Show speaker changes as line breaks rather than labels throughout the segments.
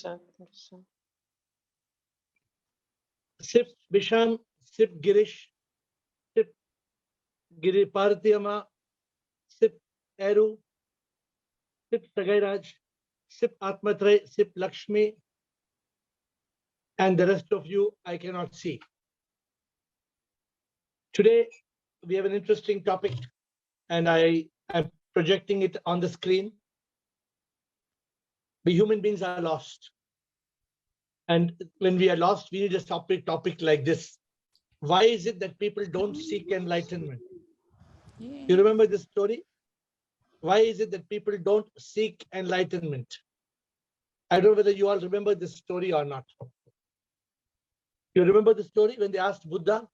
sir. Thank you, sir.
Sip Bisham, Sip Girish, Sip Giri Partiyama, Sip Eru, Sip Sagairaj, Sip Atmatray, Sip Lakshmi, and the rest of you I cannot see. Today we have an interesting topic, and I am projecting it on the screen. We human beings are lost. And when we are lost, we need a topic like this. Why is it that people don't seek enlightenment? You remember this story? Why is it that people don't seek enlightenment? I don't know whether you all remember this story or not. You remember the story when they asked Buddha?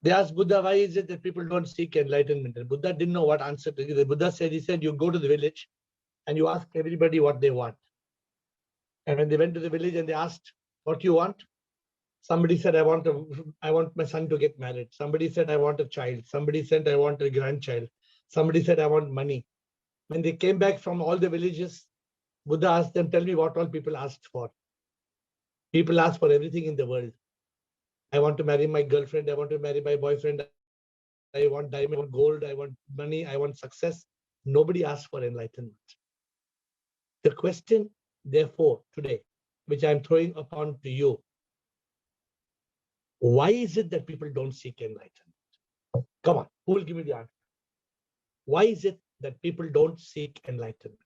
They asked Buddha, why is it that people don't seek enlightenment? And Buddha didn't know what answer to give. The Buddha said, you go to the village and you ask everybody what they want. And when they went to the village and they asked, what you want? Somebody said, I want my son to get married. Somebody said, I want a child. Somebody said, I want a grandchild. Somebody said, I want money. When they came back from all the villages, Buddha asked them, tell me what all people asked for. People ask for everything in the world. I want to marry my girlfriend. I want to marry my boyfriend. I want diamond, I want gold. I want money. I want success. Nobody asked for enlightenment. The question, therefore, today, which I'm throwing upon to you, why is it that people don't seek enlightenment? Come on, who will give me the answer? Why is it that people don't seek enlightenment?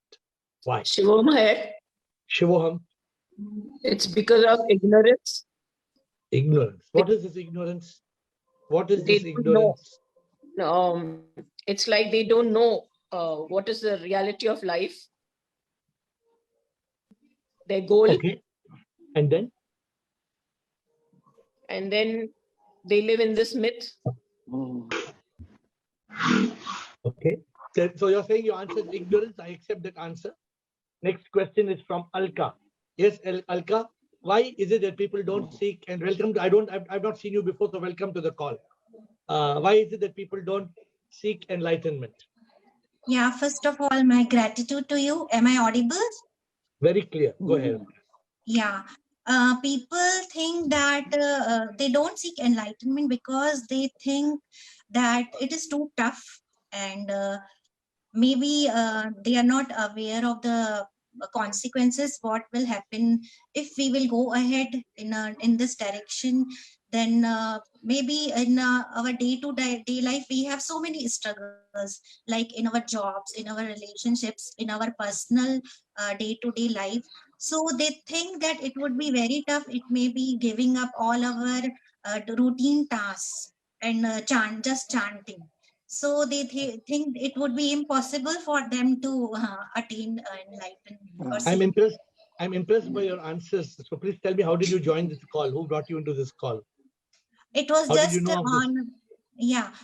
Why?
Shivoham,
Shivoham.
it's because of ignorance.
Ignorance. What is this ignorance? What is
They
this
don't know.
ignorance?
It's like they don't know what is the reality of life, their goal,
Okay. And then?
and then they live in this myth.
Okay. So you're saying your answer is ignorance. I accept that answer. Next question is from Alka. Yes, Alka. Why is it that people don't seek and welcome? I've not seen you before, so welcome to the call. Why is it that people don't seek enlightenment?
Yeah, first of all, my gratitude to you. Am I audible?
Very clear. Go ahead.
Yeah. People think that they don't seek enlightenment because they think that it is too tough, and maybe they are not aware of the consequences, what will happen if we will go ahead in this direction. Then maybe in our day-to-day life, we have so many struggles, like in our jobs, in our relationships, in our personal day-to-day life. So they think that it would be very tough. It may be giving up all our routine tasks and just chanting. So they think it would be impossible for them to attain enlightenment.
I'm impressed by your answers. So please tell me, how did you join this call? Who brought you into this call?
It was
How
just
did you know of this?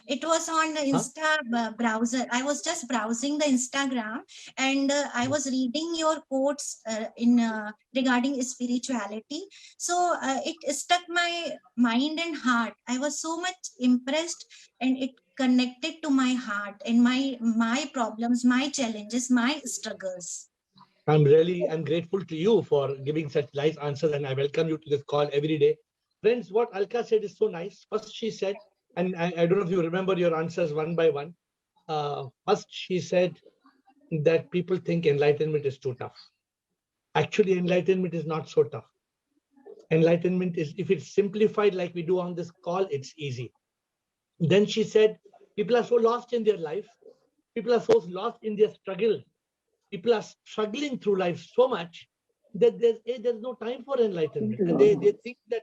it was on the Insta browser. I was just browsing the Instagram, and I was reading your quotes regarding spirituality. So it struck my mind and heart. I was so much impressed, and it connected to my heart and my problems, my challenges, my struggles.
I'm grateful to you for giving such nice answers, and I welcome you to this call every day. Friends, what Alka said is so nice. First, she said, and I don't know if you remember your answers one by one. First, she said that people think enlightenment is too tough. Actually, enlightenment is not so tough. Enlightenment is, if it's simplified like we do on this call, it's easy. Then she said, people are so lost in their life. People are so lost in their struggle. People are struggling through life so much that there's no time for enlightenment. And they think that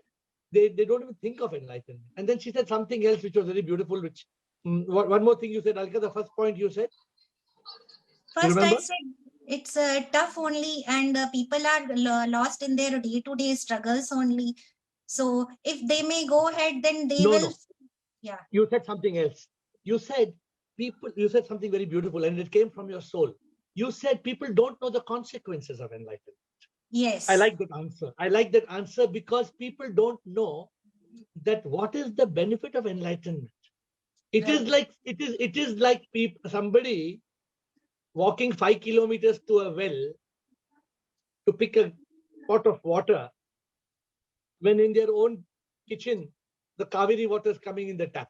they don't even think of enlightenment. And then she said something else which was very beautiful, which one more thing you said, Alka, the first point you said.
First, I said it's tough only, and people are lost in their day-to-day struggles only. So if they may go ahead, then they will. No. Yeah.
You said something else. You said something very beautiful, and it came from your soul. You said people don't know the consequences of enlightenment.
Yes.
I like that answer. I like that answer because people don't know that what is the benefit of enlightenment. It is like somebody walking 5 kilometers to a well to pick a pot of water when in their own kitchen, the Kaveri water is coming in the tap.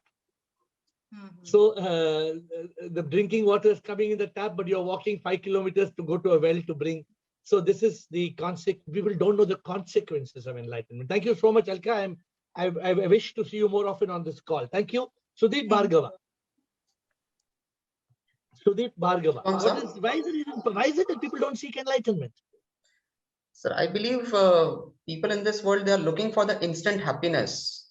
So the drinking water is coming in the tap, but you're walking 5 kilometers to go to a well to bring. So this is the consequence. People don't know the consequences of enlightenment. Thank you so much, Alka. I wish to see you more often on this call. Thank you. Sudeep Bhargava. Sudeep Bhargava. Why is it that people don't seek enlightenment?
Sir, I believe people in this world, they are looking for the instant happiness.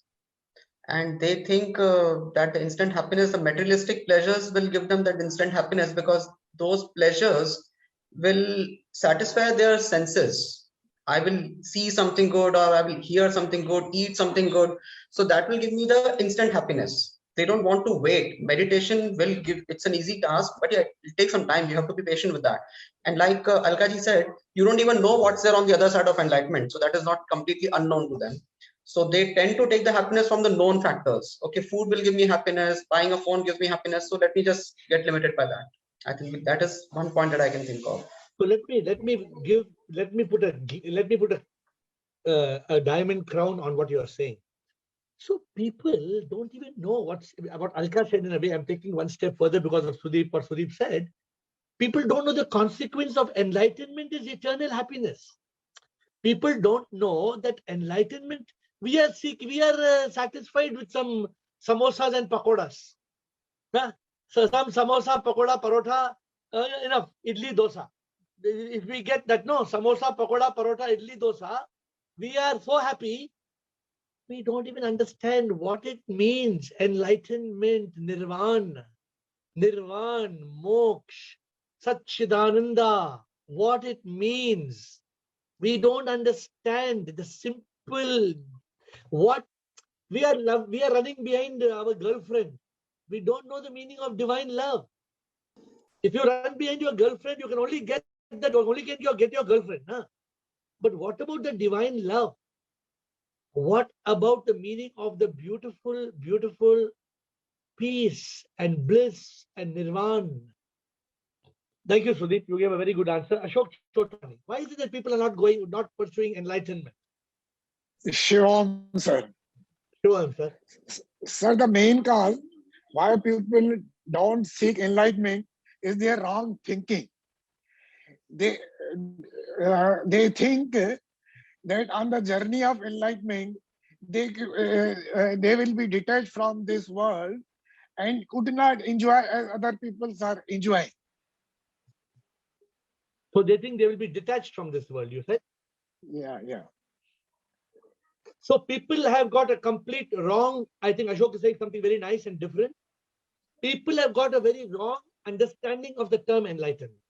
And they think that the instant happiness, the materialistic pleasures will give them that instant happiness, because those pleasures will satisfy their senses. I will see something good, or I will hear something good, eat something good. So that will give me the instant happiness. They don't want to wait. Meditation will give, it's an easy task, but yeah, it takes some time. You have to be patient with that. And like Alkaji said, you don't even know what's there on the other side of enlightenment. So that is not completely unknown to them. So they tend to take the happiness from the known factors. Okay, food will give me happiness, buying a phone gives me happiness. So let me just get limited by that. I think that is one point that I can think of.
So let me put a diamond crown on what you are saying. So people don't even know what's about. Alka said in a way, I'm taking one step further because of Sudeep, what Sudeep said. People don't know the consequence of enlightenment is eternal happiness. People don't know that enlightenment, we are satisfied with some samosas and pakodas. Huh? So some samosa, pakoda, parotha, enough, idli, dosa. If we get that, no, samosa, pakoda, parotha, idli, dosa, we are so happy. We don't even understand what it means. Enlightenment, nirvana, moksha, satchidananda, what it means. We don't understand the simple, what we are running behind our girlfriend. We don't know the meaning of divine love. If you run behind your girlfriend, you can only get that, only get your girlfriend. Huh? But what about the divine love? What about the meaning of the beautiful, beautiful peace and bliss and nirvana? Thank you, Sudeep. You gave a very good answer. Ashok Chotani. Why is it that people are not pursuing enlightenment?
Shivam, sir.
Shivam, sir.
Sir, the main cause why people don't seek enlightenment is their wrong thinking. They think that on the journey of enlightenment, they will be detached from this world and could not enjoy as other people are enjoying.
So they think they will be detached from this world, you said?
Yeah.
So people have got a complete wrong, I think Ashok is saying something very nice and different. People have got a very wrong understanding of the term enlightenment.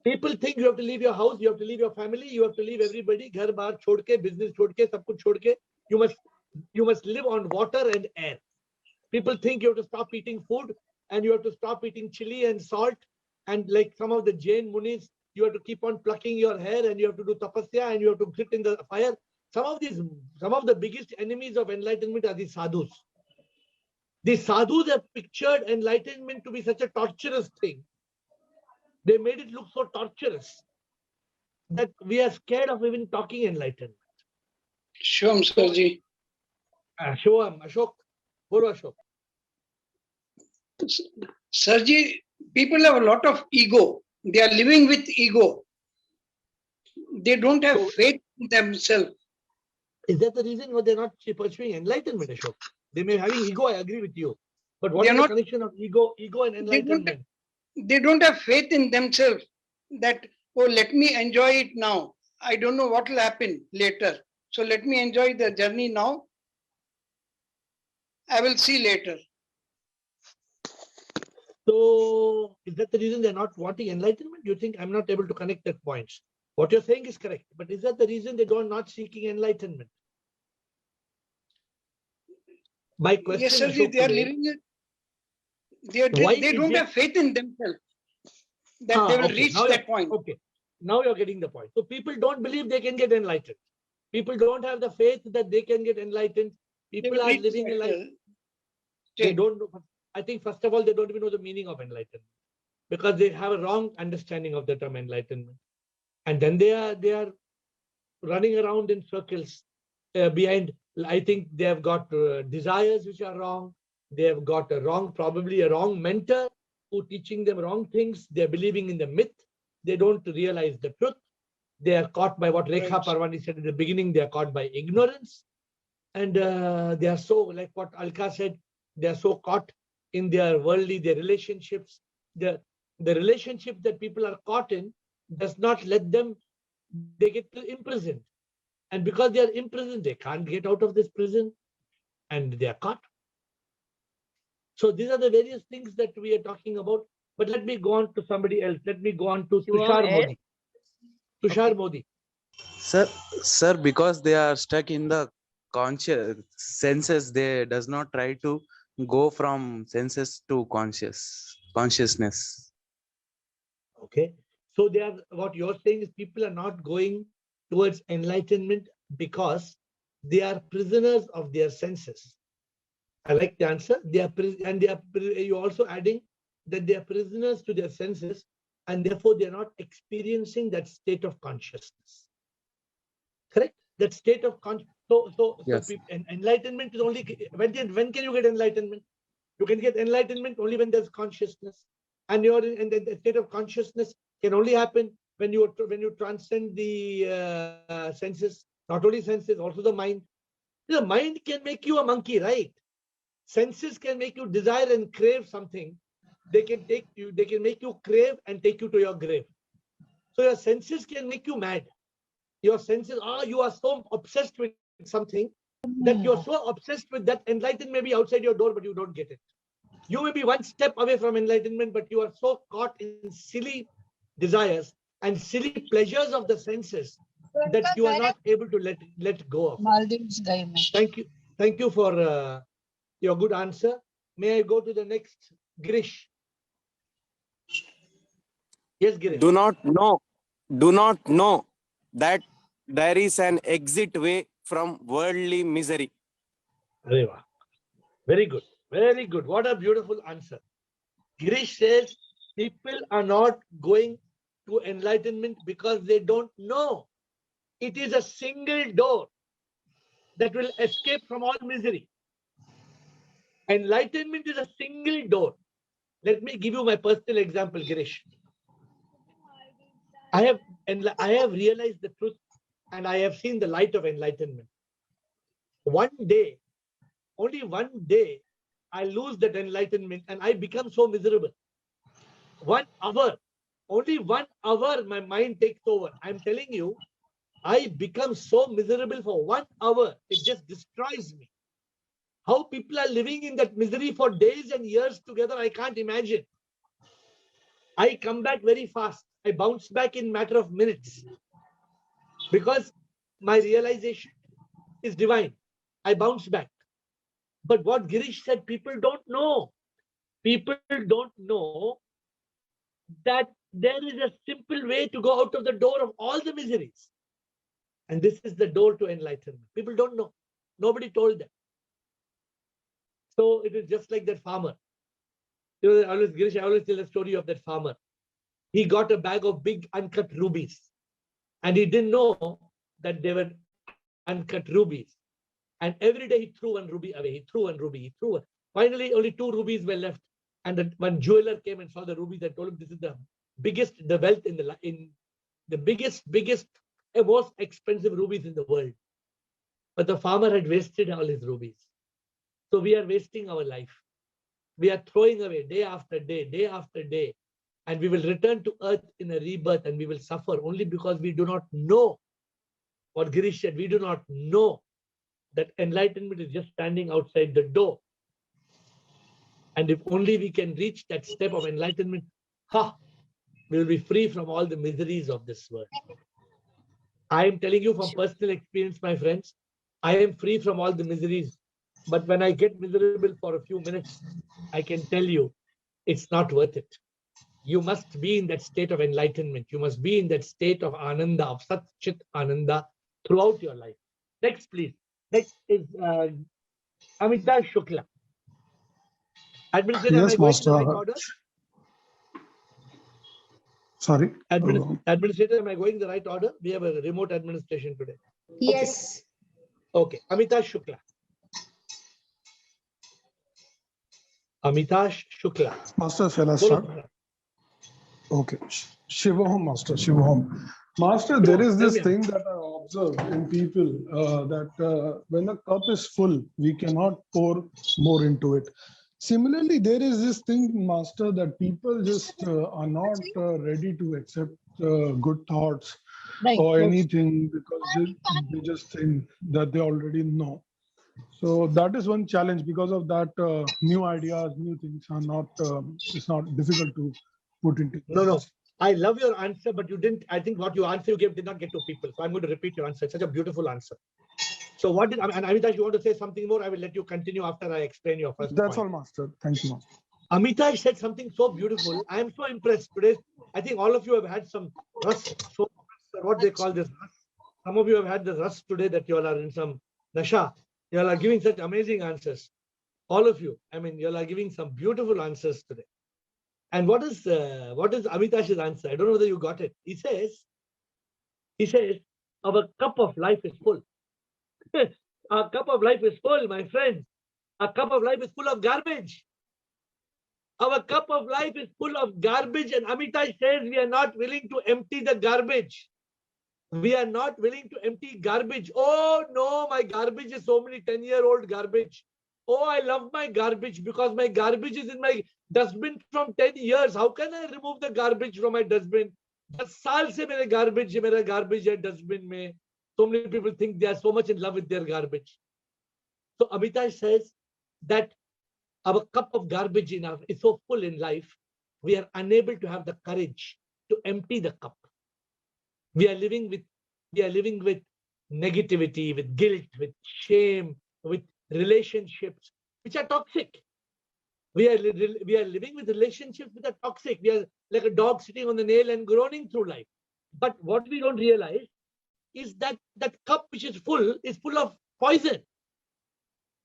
People think you have to leave your house, you have to leave your family, you have to leave everybody, ghar baar chhod ke, business chhod ke, sab kuch chhod ke. You must live on water and air. People think you have to stop eating food and you have to stop eating chili and salt. And like some of the Jain Munis, you have to keep on plucking your hair and you have to do tapasya and you have to sit in the fire. Some of the biggest enemies of enlightenment are the sadhus. The sadhus have pictured enlightenment to be such a torturous thing. They made it look so torturous that we are scared of even talking enlightenment.
Shivam, Sarji.
Shivam, Ashok, Bolo Ashok.
Sarji, people have a lot of ego. They are living with ego. They don't have faith in themselves.
Is that the reason why they're not pursuing enlightenment, Ashok? They may be having ego, I agree with you. But what is the connection of ego and enlightenment?
They don't have faith in themselves that, oh, let me enjoy it now. I don't know what will happen later. So let me enjoy the journey now. I will see later.
So is that the reason they're not wanting enlightenment? You think I'm not able to connect that points? What you're saying is correct, but is that the reason they are not seeking enlightenment? My question,
yes, sir, they are living it. They don't have faith in themselves that they will reach that point.
Okay, now you're getting the point. So people don't believe they can get enlightened. People don't have the faith that they can get enlightened. People are living a life. They don't know. I think first of all, they don't even know the meaning of enlightenment because they have a wrong understanding of the term enlightenment. And then they are running around in circles behind. I think they have got desires which are wrong. They have got probably a wrong mentor who teaching them wrong things. They're believing in the myth. They don't realize the truth. They are caught by what Rekha Parwani said in the beginning. They are caught by ignorance. And they are so, like what Alka said, they are so caught in their worldly, their relationships. The relationship that people are caught in does not let them, they get imprisoned. And because they are imprisoned, they can't get out of this prison and they are caught. So these are the various things that we are talking about. But let me go on to somebody else. Let me go on to Tushar Modi. Tushar Modi.
Sir, because they are stuck in the conscious senses, they does not try to go from senses to consciousness.
Okay. So they are, what you're saying is people are not going towards enlightenment because they are prisoners of their senses. I like the answer. You're also adding that they are prisoners to their senses and therefore they're not experiencing that state of consciousness. Correct? That state of consciousness.
Yes.
Enlightenment is only, when can you get enlightenment? You can get enlightenment only when there's consciousness. And you're in the state of consciousness can only happen when you transcend the senses, not only senses, also the mind. The mind can make you a monkey, right? Senses can make you desire and crave something. They can make you crave and take you to your grave. So your senses can make you mad. Your senses, you are so obsessed with something that you're so obsessed with that enlightenment may be outside your door, but you don't get it. You may be one step away from enlightenment, but you are so caught in silly desires and silly pleasures of the senses that you are not able to let go of it. Thank you for your good answer. May I go to the next? Girish. Yes, Girish.
Do not know that there is an exit way from worldly misery.
Reva. Very good. Very good. What a beautiful answer. Girish says people are not going to enlightenment because they don't know. It is a single door that will escape from all misery. Enlightenment is a single door. Let me give you my personal example, Girish. I have realized the truth and I have seen the light of enlightenment. One day, only one day, I lose that enlightenment and I become so miserable. 1 hour, only 1 hour, my mind takes over. I'm telling you, I become so miserable for 1 hour. It just destroys me. How people are living in that misery for days and years together, I can't imagine. I come back very fast. I bounce back in matter of minutes because my realization is divine. I bounce back. But what Girish said, people don't know. People don't know that there is a simple way to go out of the door of all the miseries. And this is the door to enlightenment. People don't know. Nobody told them. So it is just like that farmer. Girish, I always tell the story of that farmer. He got a bag of big uncut rubies. And he didn't know that they were uncut rubies. And every day he threw one ruby away. He threw one ruby. He threw one. Finally, only 2 rubies were left. And one jeweler came and saw the rubies and told him this is the biggest, the wealth in the biggest, most expensive rubies in the world. But the farmer had wasted all his rubies. So we are wasting our life. We are throwing away day after day, and we will return to earth in a rebirth and we will suffer only because we do not know what Girish said. We do not know that enlightenment is just standing outside the door. And if only we can reach that step of enlightenment, we will be free from all the miseries of this world. I am telling you from personal experience, my friends, I am free from all the miseries. But when I get miserable for a few minutes, I can tell you, it's not worth it. You must be in that state of enlightenment. You must be in that state of Ananda, of Sat Chit Ananda throughout your life. Next, please. Next is Amita Shukla. Administrator, am I going in the right order?
Sorry.
Administrator, am I going in the right order? We have a remote administration today.
Yes.
Okay. Amitash Shukla. Amitash Shukla.
Master, shall I start? Okay. Shivaham, Master, Shivaham. Master, there is this thing that I observe in people that when the cup is full, we cannot pour more into it. Similarly, there is this thing, Master, that people just are not ready to accept good thoughts or anything because they just think that they already know. So that is one challenge. Because of that, new ideas, new things are not, it's not difficult to put into.
No. I love your answer, but you didn't, I think what you answer you gave did not get to people. So I'm going to repeat your answer. It's such a beautiful answer. So what did, and Amitash, you want to say something more? I will let you continue after I explain your first
That's
point.
all, Master. Thank you, Master.
Amitash said something so beautiful. I am so impressed today. I think all of you have had some rust. So what they call this rust. Some of you have had the rust today that you all are in some nasha. You all are giving such amazing answers. All of you. I mean, you all are giving some beautiful answers today. And what is Amitash's answer? I don't know whether you got it. He says, our cup of life is full. Our cup of life is full, my friend. Our cup of life is full of garbage. Our cup of life is full of garbage, and Amitash says we are not willing to empty the garbage. We are not willing to empty garbage. Oh no, my garbage is so many 10-year-old garbage. Oh, I love my garbage because my garbage is in my dustbin from 10 years. How can I remove the garbage from my dustbin? 10 साल से मेरा garbage है dustbin में. So many people think they are so much in love with their garbage. So Amitash says that our cup of garbage is so full in life, we are unable to have the courage to empty the cup. We are living with negativity, with guilt, with shame, with relationships which are toxic. We are living with relationships which are toxic. We are like a dog sitting on the nail and groaning through life. But what we don't realize is that that cup which is full of poison.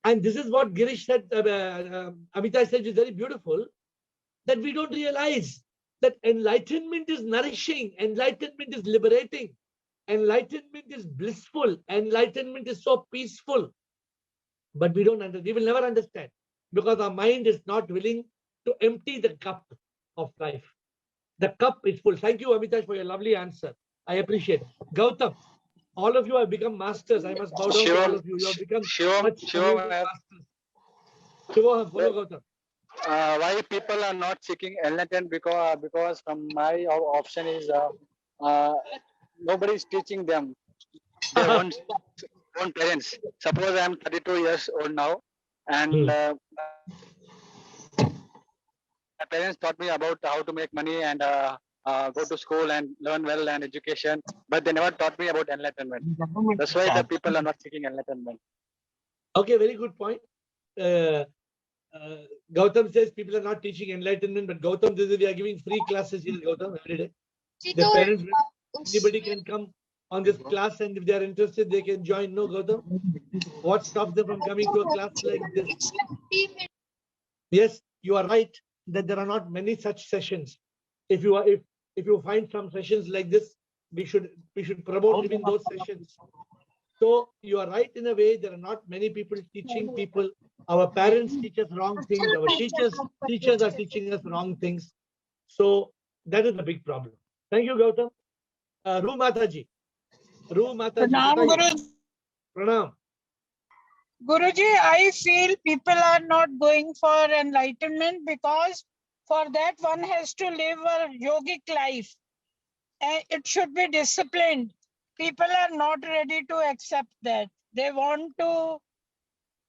And this is what Girish said, Amitash said is very beautiful, that we don't realize that enlightenment is nourishing, enlightenment is liberating, enlightenment is blissful, enlightenment is so peaceful. But we will never understand because our mind is not willing to empty the cup of life. The cup is full. Thank you, Amitash, for your lovely answer. I appreciate it. Gautam, all of you have become masters. I must bow down to all of you. You have become such amazing masters. Shivam, follow Gautam.
Why people are not seeking enlightenment? Because from my option is nobody is teaching them. Their own parents. Suppose I am 32 years old now, and my parents taught me about how to make money and go to school and learn well and education, but they never taught me about enlightenment. That's why the people are not seeking enlightenment.
Okay, very good point. Gautam says people are not teaching enlightenment, but Gautam, we are giving free classes here, Gautam, every day. The parents, anybody can come on this class, and if they are interested, they can join. No, Gautam? What stops them from coming to a class like this? Yes, you are right that there are not many such sessions. If you find some sessions like this, we should promote even those sessions. So you are right in a way. There are not many people teaching people. Our parents teach us wrong things. Our teachers are teaching us wrong things. So that is a big problem. Thank you, Gautam. Ru Mataji.
Pranam, Guru.
Pranam.
Guruji, I feel people are not going for enlightenment because for that one has to live a yogic life. And it should be disciplined. People are not ready to accept that. They want to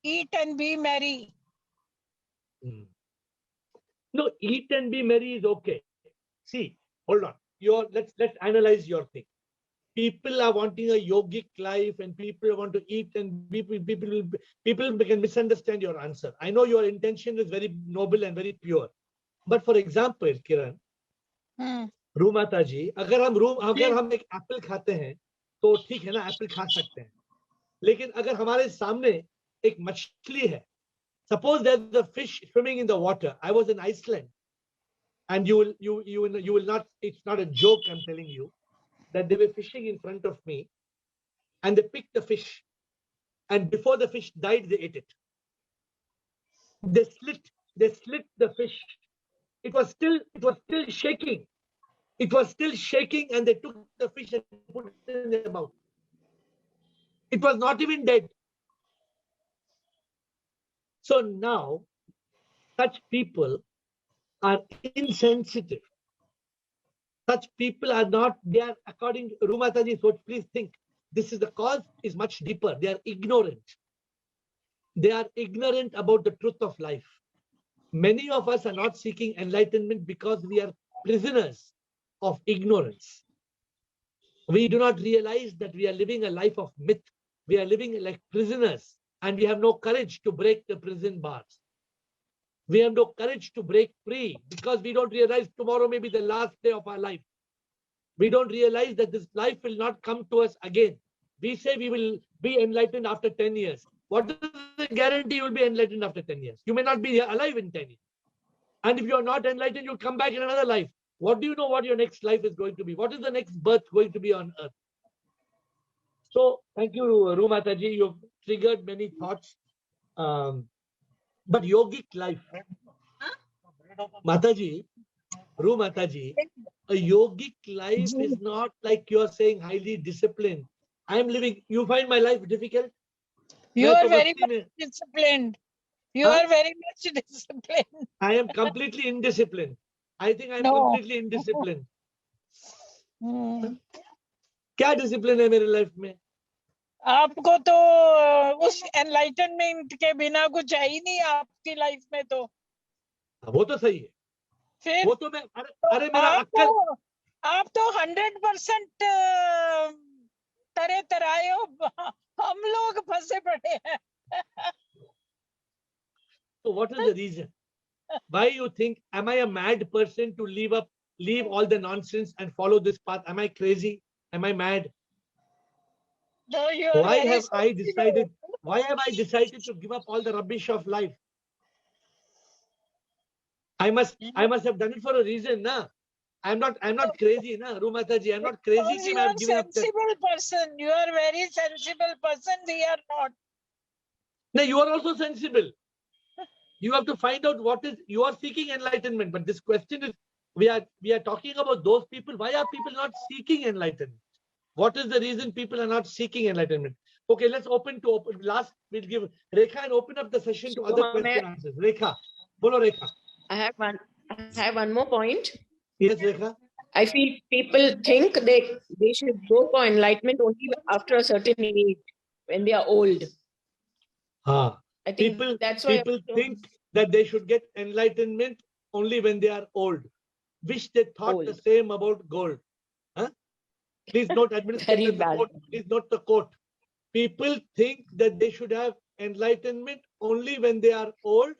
eat and be merry.
No, eat and be merry is okay. See, hold on. Let's analyze your thing. People are wanting a yogic life, and people want to eat and people can misunderstand your answer. I know your intention is very noble and very pure, but for example, Kiran, रूमाता जी, अगर हम एक Apple खाते हैं तो ठीक है ना, Apple खा सकते हैं, लेकिन अगर हमारे सामने एक मछली है, suppose there's a fish swimming in the water. I was in Iceland And you will not, it's not a joke, I'm telling you, that they were fishing in front of me and they picked the fish, and before the fish died, they ate it. They slit the fish. It was still shaking. It was still shaking, and they took the fish and put it in their mouth. It was not even dead. So now, such people are insensitive. Such people are not, they are, according to Rumataji, so please think, this is the cause is much deeper. They are ignorant. They are ignorant about the truth of life. Many of us are not seeking enlightenment because we are prisoners of ignorance. We do not realize that we are living a life of myth. We are living like prisoners, and we have no courage to break the prison bars. We have no courage to break free because we don't realize tomorrow may be the last day of our life. We don't realize that this life will not come to us again. We say we will be enlightened after 10 years. What is the guarantee you will be enlightened after 10 years? You may not be alive in 10 years. And if you are not enlightened, you'll come back in another life. What do you know what your next life is going to be? What is the next birth going to be on earth? So thank you, Rumataji. You've triggered many thoughts. But yogic life, Mataji, Rumataji, a yogic life is not like you're saying highly disciplined. I am living, you find my life difficult?
You are very much disciplined. You are very much disciplined.
I am completely indisciplined. I think I am completely indisciplined. क्या discipline है मेरे life में?
आपको तो उस enlightenment के बिना कुछ है ही नहीं आपकी लाइफ में तो।
वो तो सही है।
फिर
वो तो मैं अरे मेरा अक्कल
आप तो 100% तरे तराए हो, हम लोग फंसे पड़े हैं।
So what is the reason? Why you think, am I a mad person to leave all the nonsense and follow this path? Am I crazy? Am I mad?
No, you are
Why have I decided to give up all the rubbish of life? I must have done it for a reason, na? I'm not crazy, na, Rumataji. I'm not crazy.
Because you are a sensible person. You are a very sensible person. We are not.
No, you are also sensible. You have to find out what is, you are seeking enlightenment. But this question is, we are talking about those people. Why are people not seeking enlightenment? What is the reason people are not seeking enlightenment? Okay, let's open. Last, we'll give Rekha and open up the session to other question answers. Rekha, bolo Rekha.
I have one more point.
Yes, Rekha.
I feel people think they should go for enlightenment only after a certain age, when they are old. I think that's why
people think that they should get enlightenment only when they are old. Wish they thought the same about gold. Huh? Please note, administrator, please note the quote. People think that they should have enlightenment only when they are old.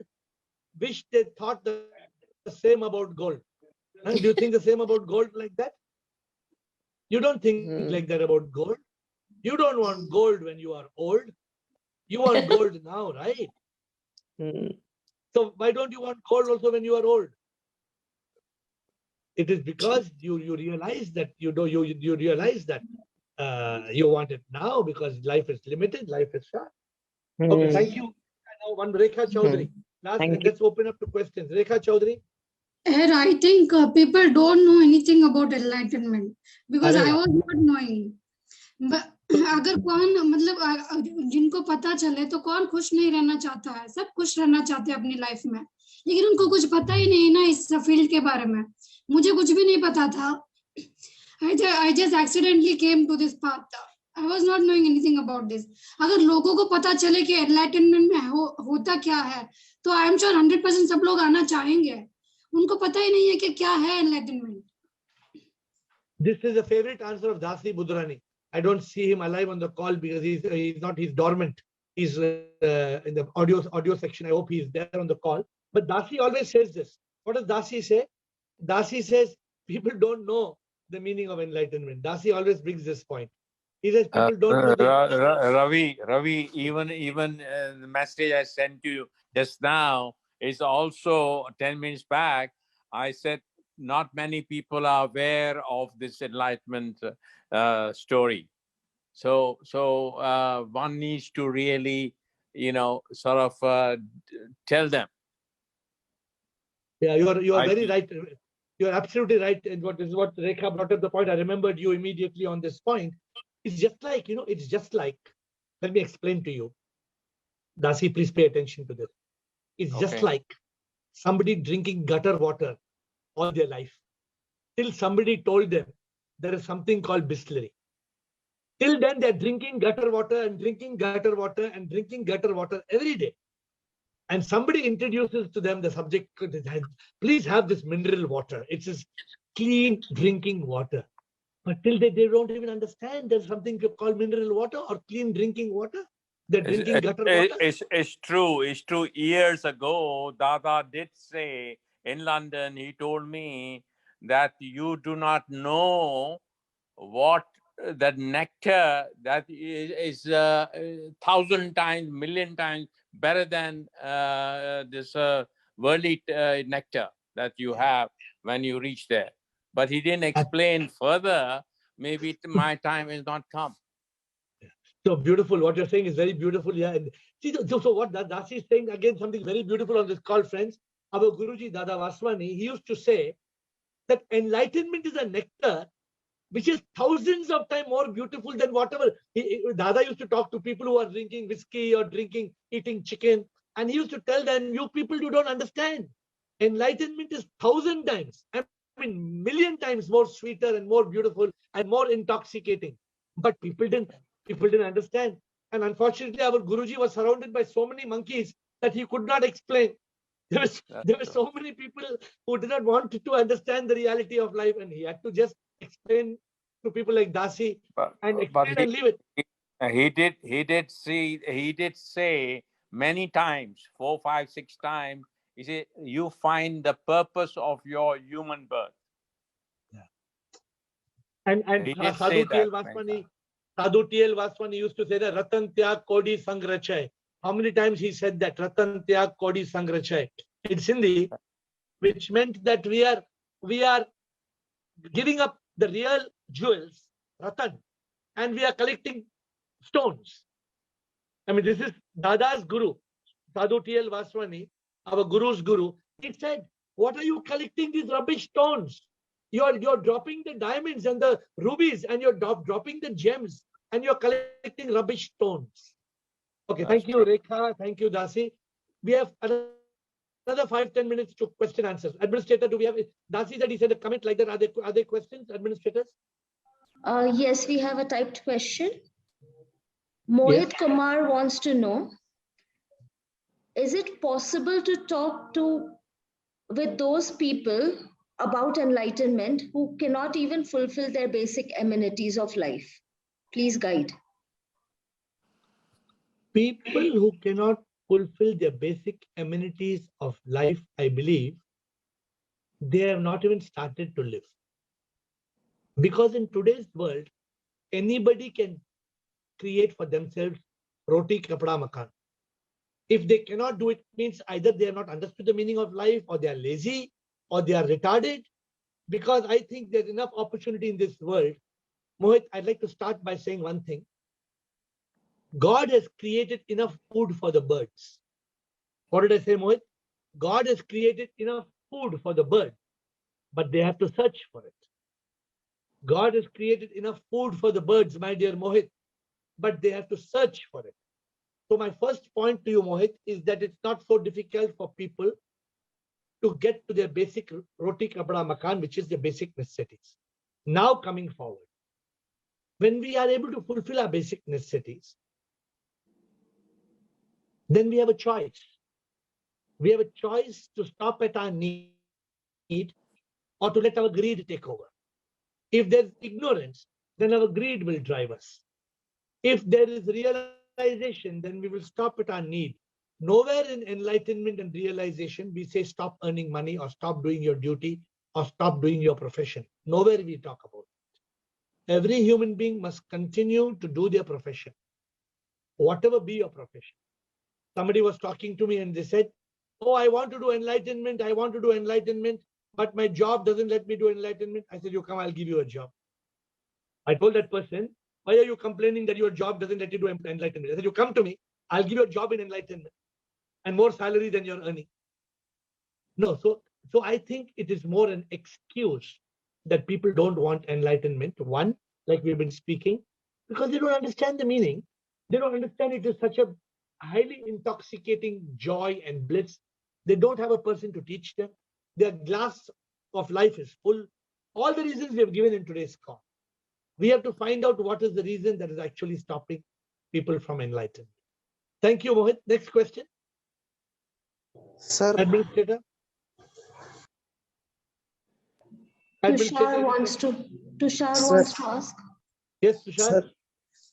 Wish they thought the same about gold. Huh? Do you think the same about gold like that? You don't think like that about gold. You don't want gold when you are old. You want gold now, right? So why don't you want gold also when you are old? It is because you realize that you realize that you want it now because life is limited, life is short. Okay, thank you. Now one Rekha Chaudhary. Let's open up to questions. Rekha Chaudhary.
I think people don't know anything about enlightenment because I was not knowing. But अगर कौन मतलब जिनको पता चले तो कौन खुश नहीं रहना चाहता है? सब खुश रहना चाहते हैं अपनी लाइफ में, लेकिन उनको कुछ पता ही नहीं ना इस फील्ड के बारे में. मुझे कुछ भी नहीं पता था. I just accidentally came to this path. I was not knowing anything about this. अगर लोगों को पता चले कि enlightenment में होता क्या है, तो I am sure 100% सब लोग आना चाहेंगे. उनको पता ही नहीं है कि क्या है enlightenment.
This is a favorite answer of Dasi Budrani. I don't see him alive on the call because he's dormant. He's in the audio section. I hope he's there on the call. But Dasi always says this. What does Dasi say? Dasi says people don't know the meaning of enlightenment. Dasi always brings this point. He says people don't know the
Ravi, even the message I sent to you just now is also 10 minutes back. I said not many people are aware of this enlightenment story. So one needs to really, sort of tell them.
Yeah, you are
I
very
feel-
right. You are absolutely right. And what is what Rekha brought up the point. I remembered you immediately on this point. It's just like, it's just like, let me explain to you. Dasi, please pay attention to this. It's just
Okay.
like somebody drinking gutter water all their life. Till somebody told them there is something called Bisleri. Till then, they're drinking gutter water and drinking gutter water and drinking gutter water every day. And somebody introduces to them the subject, please have this mineral water. It's just clean drinking water. But till they don't even understand there's something called mineral water or clean drinking water. They're drinking gutter water.
It's true. It's true. Years ago, Dada did say in London, he told me that you do not know what that nectar that is 1,000 times, million times better than this worldly nectar that you have when you reach there. But he didn't explain further. Maybe my time has not come.
So beautiful. What you're saying is very beautiful. Yeah. And see, so what Dasi is saying again, something very beautiful on this call, friends. Our Guruji Dada Vaswani, he used to say that enlightenment is a nectar which is thousands of times more beautiful than whatever. Dada used to talk to people who are drinking whiskey or eating chicken. And he used to tell them, you people, you don't understand. Enlightenment is 1,000 times, I mean, million times more sweeter and more beautiful and more intoxicating. But people didn't understand. And unfortunately, our Guruji was surrounded by so many monkeys that he could not explain. There were so many people who did not want to understand the reality of life, and he had to just explain to people like Dasi and explain and leave it.
He did say many times, 4, 5, 6 times. He said, "You find the purpose of your human birth."
And
he did
Sadhu
say that.
Sadhu T.L. Vaswani used to say that Ratan Tyag Kodi Sangrachay. How many times he said that? Ratan Tyag Kodi Sangrachay. It's Hindi, which meant that we are giving up the real jewels, Ratan, and we are collecting stones. I mean, this is Dada's Guru, Sadhu T.L. Vaswani, our Guru's Guru. He said, what are you collecting these rubbish stones? You're dropping the diamonds and the rubies and you're dropping the gems and you're collecting rubbish stones. Okay, thank you, Rekha. Thank you, Dasi. We have another 5-10 minutes to question answers. Administrator, do we have, Dasi said he said a comment like that. Are there questions, administrators?
Yes, we have a typed question. Mohit Kumar wants to know, is it possible to talk with those people about enlightenment who cannot even fulfill their basic amenities of life? Please guide.
People who cannot fulfill their basic amenities of life, I believe, they have not even started to live. Because in today's world, anybody can create for themselves roti kapda makan. If they cannot do it, means either they have not understood the meaning of life, or they are lazy, or they are retarded. Because I think there's enough opportunity in this world. Mohit, I'd like to start by saying one thing. God has created enough food for the birds. What did I say, Mohit? God has created enough food for the birds, but they have to search for it. God has created enough food for the birds, my dear Mohit, but they have to search for it. So my first point to you, Mohit, is that it's not so difficult for people to get to their basic roti kapda makan, which is their basic necessities. Now coming forward, when we are able to fulfill our basic necessities, then we have a choice. We have a choice to stop at our need or to let our greed take over. If there's ignorance, then our greed will drive us. If there is realization, then we will stop at our need. Nowhere in enlightenment and realization, we say stop earning money or stop doing your duty or stop doing your profession. Nowhere we talk about it. Every human being must continue to do their profession, whatever be your profession. Somebody was talking to me and they said, oh, I want to do enlightenment. I want to do enlightenment. but my job doesn't let me do enlightenment. I said, you come, I'll give you a job. I told that person, why are you complaining that your job doesn't let you do enlightenment? I said, you come to me, I'll give you a job in enlightenment and more salary than you're earning. No, so I think it is more an excuse that people don't want enlightenment. One, like we've been speaking, because they don't understand the meaning. They don't understand it is such a highly intoxicating joy and bliss. They don't have a person to teach them. Their glass of life is full. All the reasons we have given in today's call. We have to find out what is the reason that is actually stopping people from enlightenment. Thank you, Mohit. Next question.
Sir.
Administrator.
Tushar wants to ask.
Yes, Tushar.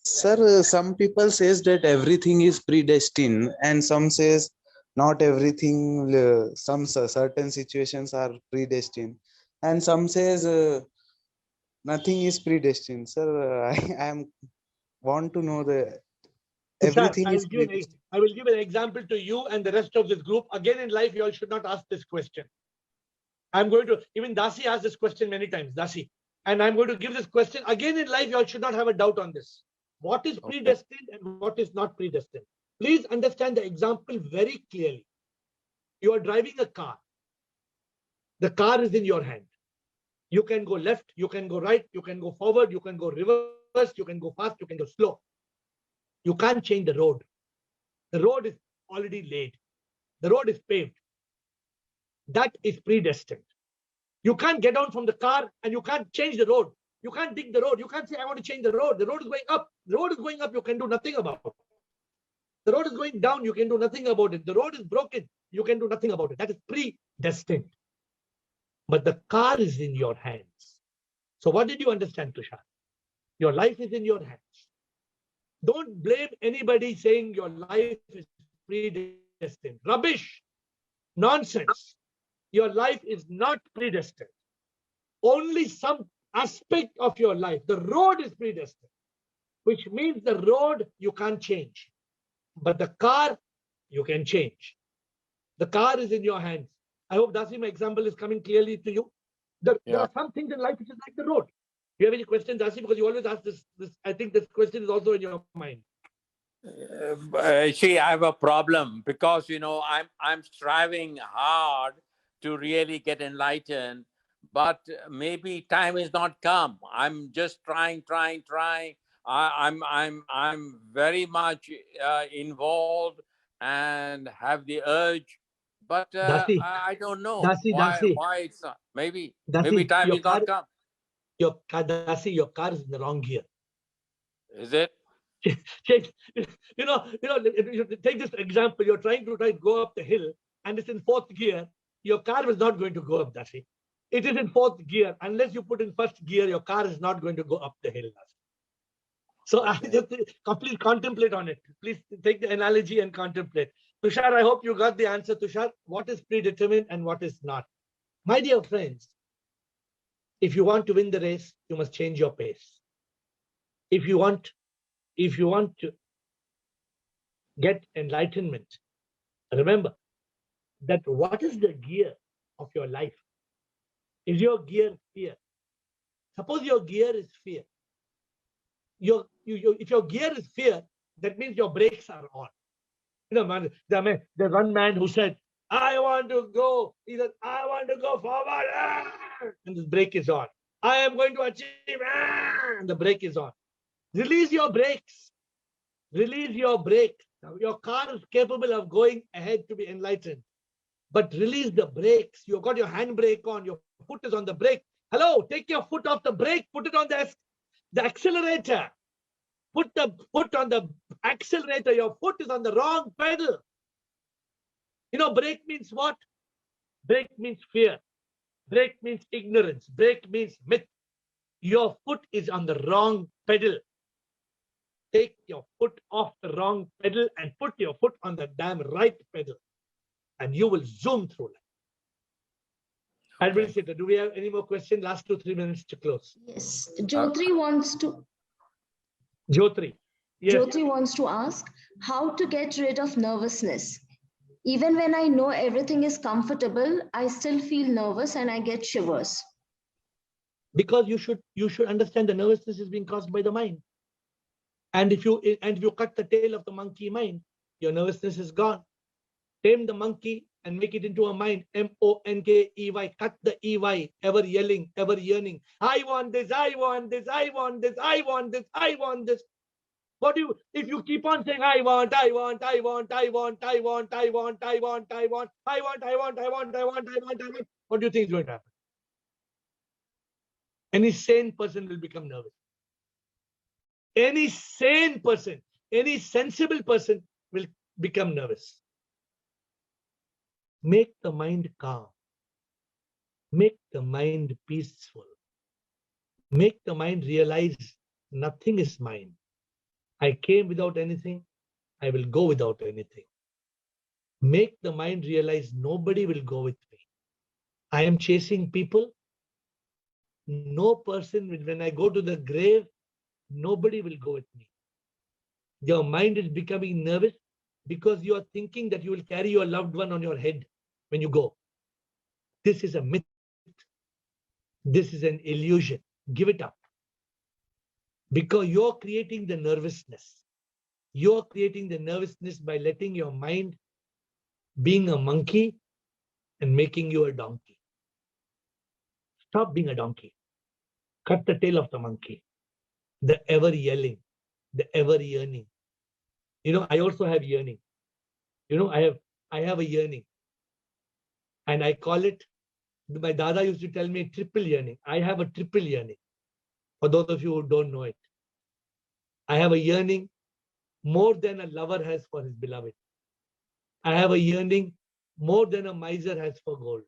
Sir, some people says that everything is predestined, and some says not everything. Some certain situations are predestined, and some says nothing is predestined. Sir, I want to know the everything
Tushar,
is predestined.
I will give an example to you and the rest of this group. Again, in life, you all should not ask this question. I'm going to, even Dasi asked this question many times, Dasi. And I'm going to give this question again in life. You all should not have a doubt on this. What is predestined and what is not predestined? Please understand the example very clearly. You are driving a car. The car is in your hand. You can go left, you can go right, you can go forward, you can go reverse, you can go fast, you can go slow. You can't change the road. The road is already laid. The road is paved. That is predestined. You can't get down from the car and you can't change the road. You can't dig the road. You can't say, I want to change the road. The road is going up. The road is going up. You can do nothing about it. The road is going down. You can do nothing about it. The road is broken. You can do nothing about it. That is predestined. But the car is in your hands. So what did you understand, Tushar? Your life is in your hands. Don't blame anybody saying your life is predestined. Rubbish. Nonsense. Your life is not predestined. Only some aspect of your life. The road is predestined, which means the road you can't change. But the car, you can change. The car is in your hands. I hope, Dasi, my example is coming clearly to you. There are some things in life which is like the road. Do you have any questions, Dasi? Because you always ask this. I think this question is also in your mind.
See, I have a problem because, I'm striving hard to really get enlightened, but maybe time is not come. I'm just trying. I'm very much involved and have the urge, but I don't know why it's not. Maybe time is not come.
Your car is in the wrong gear.
Is it?
Take this example. You're trying to go up the hill and it's in fourth gear. Your car is not going to go up, Dasi. It is in fourth gear. Unless you put in first gear, your car is not going to go up the hill, Dasi. So I just please contemplate on it. Please take the analogy and contemplate. Tushar, I hope you got the answer, Tushar. What is predetermined and what is not? My dear friends, if you want to win the race, you must change your pace. If you want to get enlightenment, remember that what is the gear of your life? Is your gear fear? Suppose your gear is fear. If your gear is fear, that means your brakes are on. There's one man who said, I want to go. He said, I want to go forward. And the brake is on. I am going to achieve. And the brake is on. Release your brakes. Release your brake. Now, your car is capable of going ahead to be enlightened. But release the brakes. You've got your handbrake on. Your foot is on the brake. Hello, take your foot off the brake. Put it on the accelerator. Put the foot on the accelerator. Your foot is on the wrong pedal. Brake means what? Brake means fear. Brake means ignorance. Brake means myth. Your foot is on the wrong pedal. Take your foot off the wrong pedal and put your foot on the damn right pedal. And you will zoom through life. Okay. Administrator, do we have any more questions? Last 2-3 minutes to close.
Yes. Jyotri wants to.
Jyotri. Yes.
Jyotri wants to ask how to get rid of nervousness. Even when I know everything is comfortable, I still feel nervous and I get shivers.
Because you should understand the nervousness is being caused by the mind. And if you cut the tail of the monkey mind, your nervousness is gone. Tame the monkey and make it into a mind. MONKEY. Cut the EY. Ever yelling, ever yearning. I want this, I want this, I want this, I want this, I want this. What do you, if you keep on saying, I want, I want, I want, I want, I want, I want, I want, I want, I want, I want, I want, I want, I want, I want, what do you think is going to happen? Any sane person will become nervous. Any sane person, any sensible person will become nervous. Make the mind calm. Make the mind peaceful. Make the mind realize nothing is mine. I came without anything. I will go without anything. Make the mind realize nobody will go with me. I am chasing people. No person, when I go to the grave, nobody will go with me. Your mind is becoming nervous because you are thinking that you will carry your loved one on your head when you go. This is a myth. This is an illusion. Give it up. Because you're creating the nervousness. You're creating the nervousness by letting your mind being a monkey and making you a donkey. Stop being a donkey. Cut the tail of the monkey. The ever yelling, the ever yearning. You know, I also have yearning. You know, I have a yearning. And I call it, my dada used to tell me triple yearning. I have a triple yearning. For those of you who don't know it. I have a yearning more than a lover has for his beloved. I have a yearning more than a miser has for gold.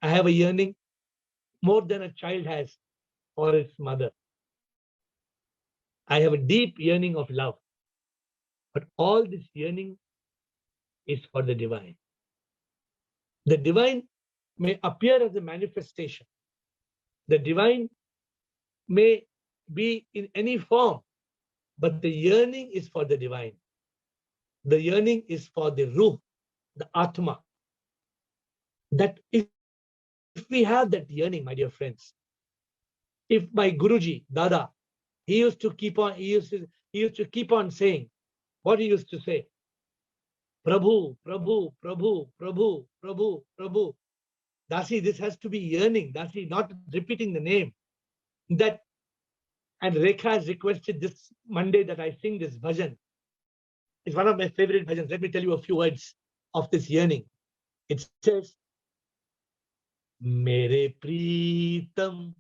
I have a yearning more than a child has for his mother. I have a deep yearning of love. But all this yearning is for the divine. The divine may appear as a manifestation. The divine may be in any form, but the yearning is for the divine. The yearning is for the ruh, the atma. That if we have that yearning, my dear friends, if my Guruji, Dada, he used to keep on saying, what he used to say, Prabhu, Prabhu, Prabhu, Prabhu, Prabhu, Prabhu. Dasi, this has to be yearning. Dasi, not repeating the name. That, and Rekha has requested this Monday that I sing this bhajan. It's one of my favorite bhajans. Let me tell you a few words of this yearning. It says, Mere Pritam,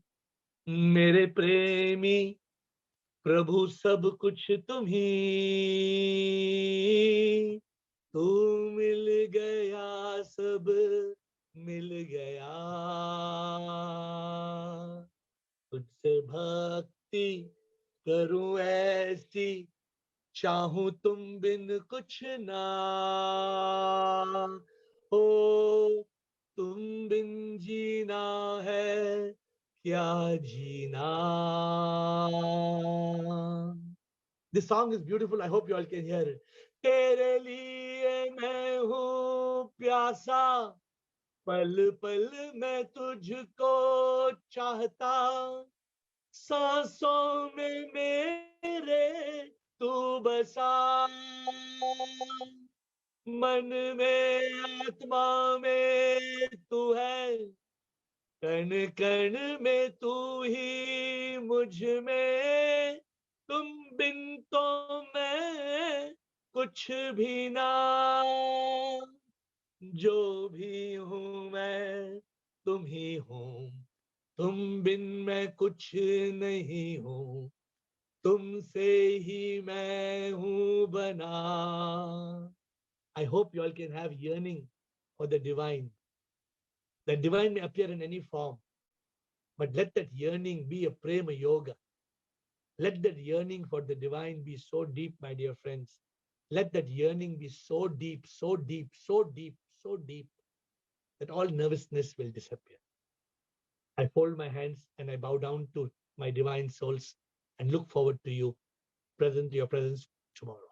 Mere Premi, Prabhu sab kuch tumhi, tu mil gaya sab mil gaya, tujhse bhakti karu aisi, चाहूं तुम बिन कुछ ना हो, तुम बिन जीना है क्या जीना. This song is beautiful. I hope you all can hear it. तेरे लिए मैं हूँ प्यासा, पल पल मैं तुझको चाहता, सांसों में मेरे तू बसा, मन में आत्मा में तू है, कण कण में तू ही मुझ में, तुम बिन तो मैं कुछ भी ना, जो भी हूँ मैं तुम ही हूँ, तुम बिन मैं कुछ नहीं हूँ, तुमसे ही मैं हूँ बना. I hope you all can have yearning for the divine. The divine may appear in any form, but let that yearning be a prema yoga. Let that yearning for the divine be so deep, my dear friends. Let that yearning be so deep, so deep, so deep, so deep, that all nervousness will disappear. I fold my hands and I bow down to my divine souls and look forward to you, your presence tomorrow.